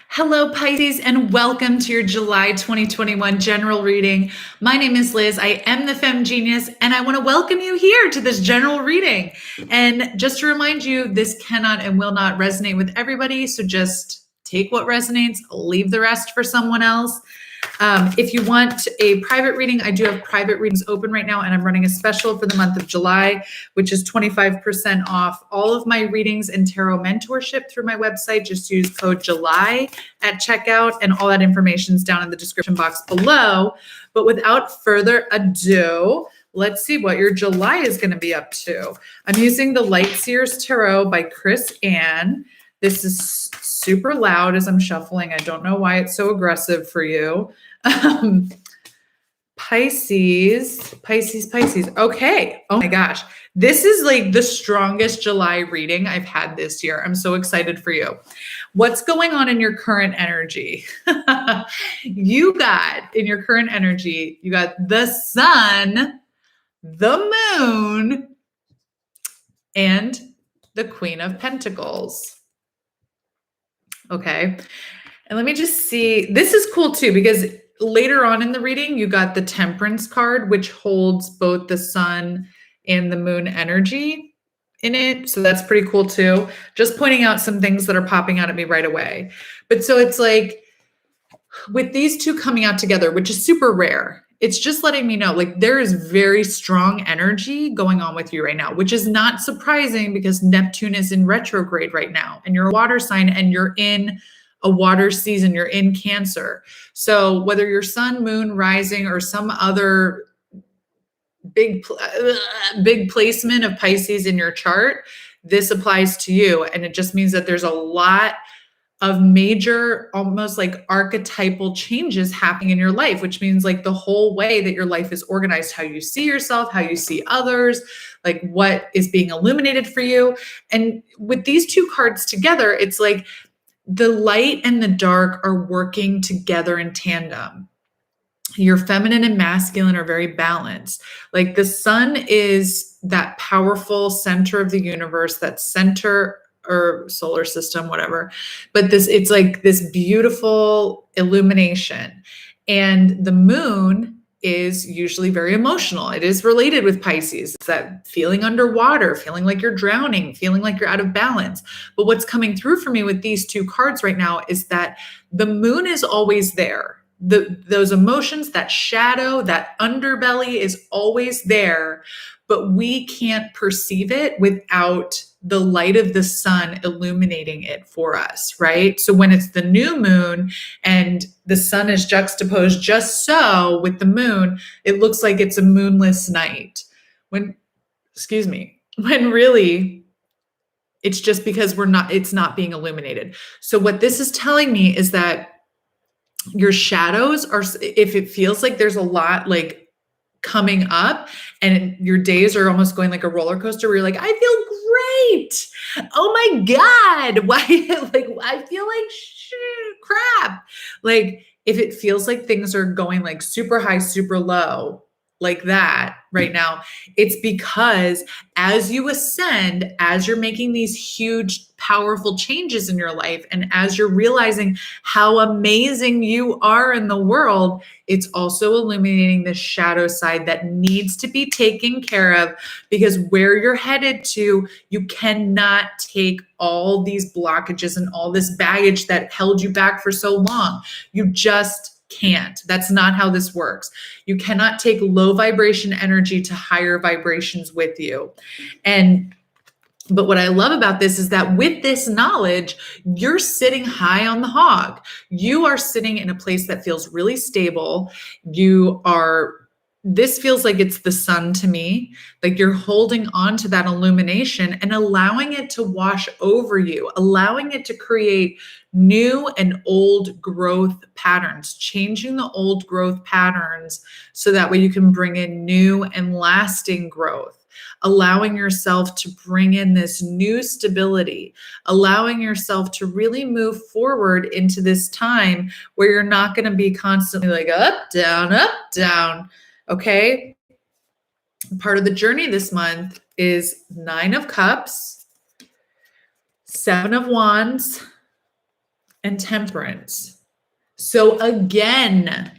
Hello, Pisces, and welcome to your July 2021 general reading. My name is Liz. I am the Femme Genius, and I want to welcome you here to this general reading. And just to remind you, this cannot and will not resonate with everybody, so just take what resonates, leave the rest for someone else. If you want a private reading, I do have private readings open right now, and I'm running a special for the month of July, which is 25% off all of my readings and tarot mentorship through my website. Just use code JULY at checkout, and all that information is down in the description box below. But without further ado, let's see what your July is going to be up to. I'm using the Light Seers Tarot by Chris Ann. This is super loud as I'm shuffling. I don't know why it's so aggressive for you. Pisces. Okay. Oh my gosh. This is like the strongest July reading I've had this year. I'm so excited for you. What's going on in your current energy? You got in your current energy, you got the sun, the moon, and the Queen of Pentacles. Okay. And let me just see. This is cool too, because later on in the reading, you got the Temperance card, which holds both the sun and the moon energy in it. So that's pretty cool too. Just pointing out some things that are popping out at me right away. But so it's like with these two coming out together, which is super rare, it's just letting me know like there is very strong energy going on with you right now, which is not surprising because Neptune is in retrograde right now and you're a water sign and you're in a water season, you're in Cancer. So whether your sun, moon, rising, or some other big placement of Pisces in your chart, this applies to you. And it just means that there's a lot of major, almost like archetypal changes happening in your life, which means like the whole way that your life is organized, how you see yourself, how you see others, like what is being illuminated for you. And with these two cards together, it's like the light and the dark are working together in tandem. Your feminine and masculine are very balanced. Like the sun is that powerful center of the universe, that center or solar system, whatever. But it's like this beautiful illumination. And the moon is usually very emotional. It is related with Pisces. It's that feeling underwater, feeling like you're drowning, feeling like you're out of balance. But what's coming through for me with these two cards right now is that the moon is always there. Those emotions, that shadow, that underbelly is always there, but we can't perceive it without the light of the sun illuminating it for us, right? So when it's the new moon and the sun is juxtaposed just so with the moon, it looks like it's a moonless night. When really it's just because it's not being illuminated. So what this is telling me is that your shadows are, if it feels like there's a lot like coming up and your days are almost going like a roller coaster where you're like, I feel great. Oh my God. Why? Like, I feel like crap. Like if it feels like things are going like super high, super low, like that right now, it's because as you ascend, as you're making these huge, powerful changes in your life, and as you're realizing how amazing you are in the world, it's also illuminating the shadow side that needs to be taken care of, because where you're headed to, you cannot take all these blockages and all this baggage that held you back for so long. You just can't. That's not how this works. You cannot take low vibration energy to higher vibrations with you. But what I love about this is that with this knowledge, you're sitting high on the hog. You are sitting in a place that feels really stable. This feels like it's the sun to me, like you're holding on to that illumination and allowing it to wash over you, allowing it to create new and old growth patterns, changing the old growth patterns so that way you can bring in new and lasting growth, allowing yourself to bring in this new stability, allowing yourself to really move forward into this time where you're not going to be constantly like up, down. Okay. Part of the journey this month is 9 of Cups, 7 of Wands, and Temperance. So again,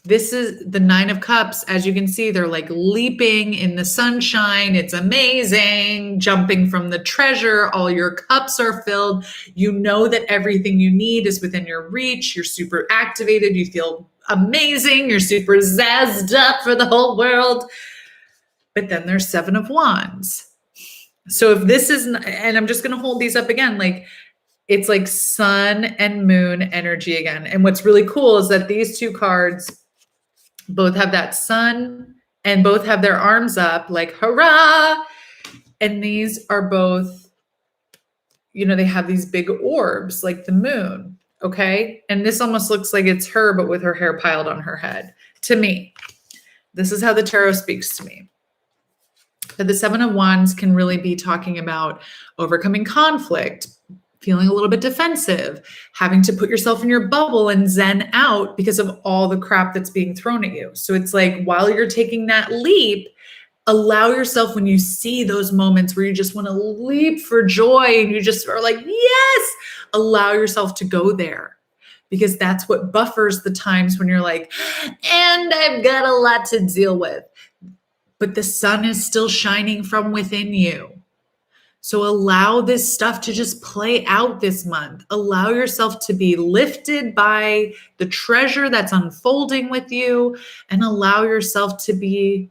this is the Nine of Cups. As you can see, they're like leaping in the sunshine. It's amazing. Jumping from the treasure. All your cups are filled. You know that everything you need is within your reach. You're super activated. You feel amazing. You're super zazzed up for the whole world. But then there's Seven of Wands. So if this is, and I'm just going to hold these up again, like it's like sun and moon energy again. And what's really cool is that these two cards both have that sun and both have their arms up like hurrah. And these are both, you know, they have these big orbs like the moon. Okay. And this almost looks like it's her, but with her hair piled on her head. To me, this is how the tarot speaks to me. But the Seven of Wands can really be talking about overcoming conflict, feeling a little bit defensive, having to put yourself in your bubble and zen out because of all the crap that's being thrown at you. So it's like while you're taking that leap, allow yourself, when you see those moments where you just want to leap for joy and you just are like, yes, allow yourself to go there, because that's what buffers the times when you're like, and I've got a lot to deal with, but the sun is still shining from within you. So allow this stuff to just play out this month. Allow yourself to be lifted by the treasure that's unfolding with you, and allow yourself to be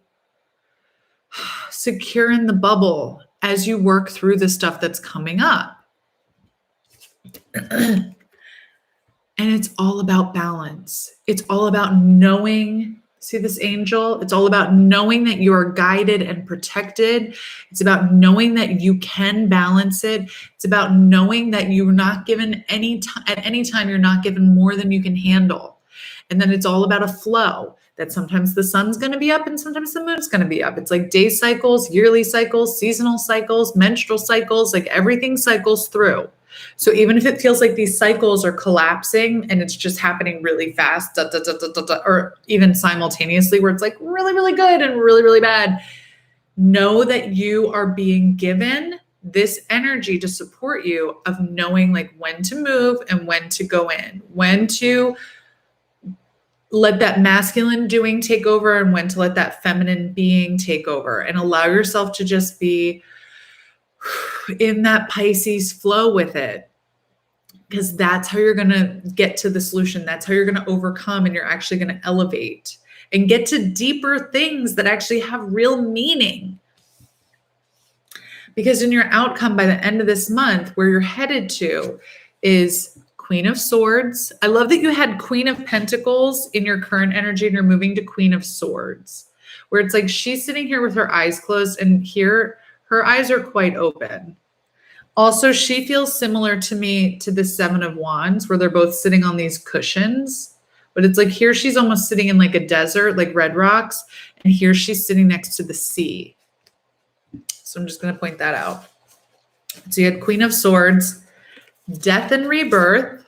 secure in the bubble as you work through the stuff that's coming up. And it's all about balance. It's all about knowing. See this angel? It's all about knowing that you are guided and protected. It's about knowing that you can balance it. It's about knowing that you're not given at any time, you're not given more than you can handle. And then it's all about a flow, that sometimes the sun's going to be up and sometimes the moon's going to be up. It's like day cycles, yearly cycles, seasonal cycles, menstrual cycles, like everything cycles through. So even if it feels like these cycles are collapsing and it's just happening really fast, or even simultaneously where it's like really, really good and really, really bad, know that you are being given this energy to support you of knowing like when to move and when to go in, when to let that masculine doing take over and when to let that feminine being take over, and allow yourself to just be in that Pisces flow with it, because that's how you're going to get to the solution. That's how you're going to overcome, and you're actually going to elevate and get to deeper things that actually have real meaning. Because in your outcome by the end of this month, where you're headed to is Queen of Swords. I love that you had Queen of Pentacles in your current energy and you're moving to Queen of Swords, where it's like she's sitting here with her eyes closed, and here her eyes are quite open. Also, she feels similar to me to the Seven of Wands, where they're both sitting on these cushions. But it's like here she's almost sitting in like a desert, like red rocks. And here she's sitting next to the sea. So I'm just going to point that out. So you had Queen of Swords, Death and Rebirth,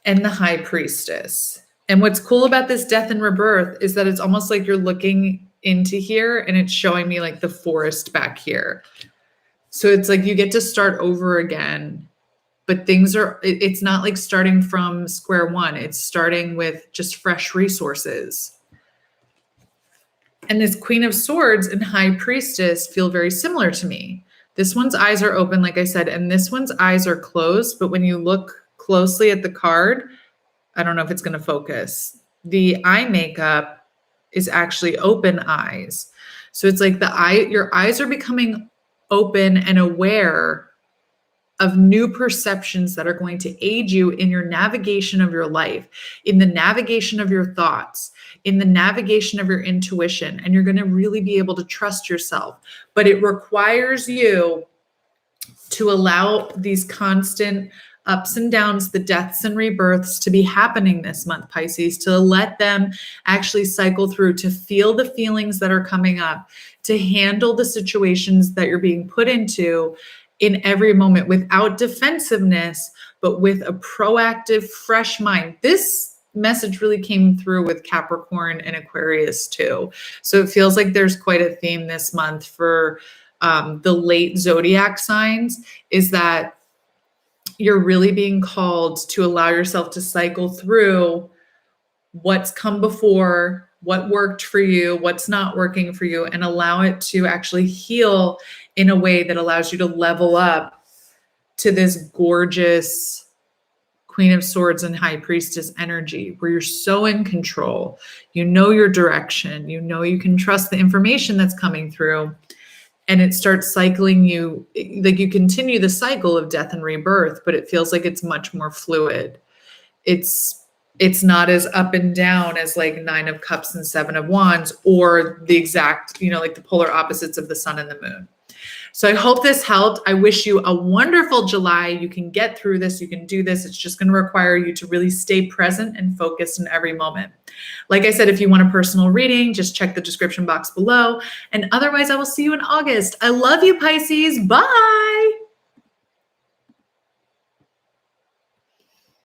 and the High Priestess. And what's cool about this Death and Rebirth is that it's almost like you're looking into here and it's showing me like the forest back here. So it's like you get to start over again, but it's not like starting from square one. It's starting with just fresh resources. And this Queen of Swords and High Priestess feel very similar to me. This one's eyes are open, like I said, and this one's eyes are closed. But when you look closely at the card, I don't know if it's going to focus. The eye makeup is actually open eyes. So it's like your eyes are becoming open and aware of new perceptions that are going to aid you in your navigation of your life, in the navigation of your thoughts, in the navigation of your intuition. And you're going to really be able to trust yourself. But it requires you to allow these constant ups and downs, the deaths and rebirths to be happening this month, Pisces, to let them actually cycle through, to feel the feelings that are coming up, to handle the situations that you're being put into in every moment without defensiveness, but with a proactive, fresh mind. This message really came through with Capricorn and Aquarius too. So it feels like there's quite a theme this month for the late zodiac signs, is that you're really being called to allow yourself to cycle through what's come before, what worked for you, what's not working for you, and allow it to actually heal in a way that allows you to level up to this gorgeous Queen of Swords and High Priestess energy where you're so in control. You know your direction. You know you can trust the information that's coming through. And it starts cycling you, like you continue the cycle of death and rebirth, but it feels like it's much more fluid. It's not as up and down as like 9 of Cups and 7 of Wands, or the exact, like the polar opposites of the sun and the moon. So I hope this helped. I wish you a wonderful July. You can get through this. You can do this. It's just going to require you to really stay present and focused in every moment. Like I said, if you want a personal reading, just check the description box below. And otherwise, I will see you in August. I love you, Pisces. Bye.